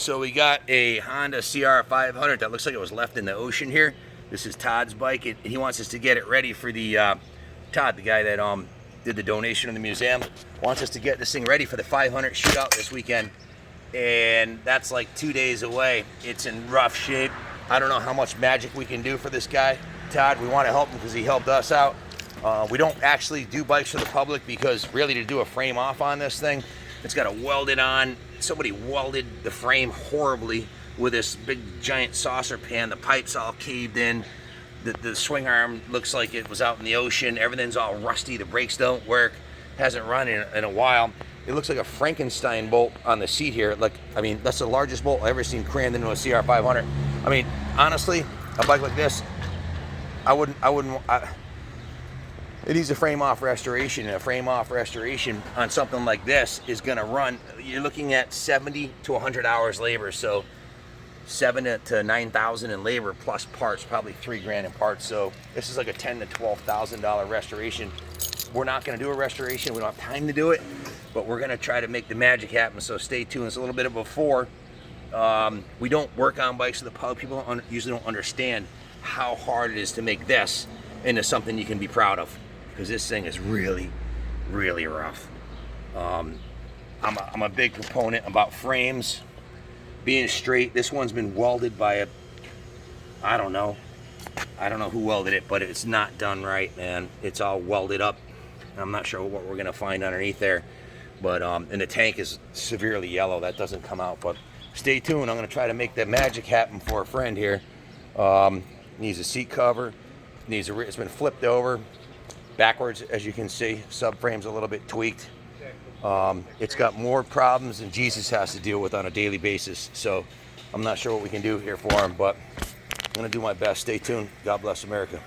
So we got a Honda CR500 that looks like it was left in the ocean here. This is Todd's bike. He wants us to get it ready for the, Todd, the guy that did the donation in the museum, wants us to get this thing ready for the 500 shootout this weekend. And that's like 2 days away. It's in rough shape. I don't know how much magic we can do for this guy, Todd. We want to help him because he helped us out. We don't actually do bikes for the public because really to do a frame off on this thing, it's got to weld it on. Somebody welded the frame horribly with this big giant saucer pan. The pipe's all caved in. The swing arm looks like it was out in the ocean. Everything's all rusty. The brakes don't work. Hasn't run in a while. It looks like a Frankenstein bolt on the seat here. Like, I mean, that's the largest bolt I've ever seen crammed into a CR500. I mean, honestly, a bike like this, it needs a frame-off restoration, and a frame-off restoration on something like this is going to run, you're looking at 70 to 100 hours labor, so 7 to 9,000 in labor plus parts, probably $3,000 in parts. So this is like a $10,000 to $12,000 restoration. We're not going to do a restoration. We don't have time to do it, but we're going to try to make the magic happen. So stay tuned. It's a little bit of before. We don't work on bikes for the public. People usually don't understand how hard it is to make this into something you can be proud of, because this thing is really, really rough. I'm a big proponent about frames being straight. This one's been welded by I don't know who welded it, but it's not done right, man. It's all welded up. I'm not sure what we're gonna find underneath there, but and the tank is severely yellow. That doesn't come out, but stay tuned. I'm gonna try to make that magic happen for a friend here. Needs a seat cover. It's been flipped over backwards, as you can see. Subframe's a little bit tweaked. It's got more problems than Jesus has to deal with on a daily basis. So I'm not sure what we can do here for him, but I'm gonna do my best. Stay tuned. God bless America.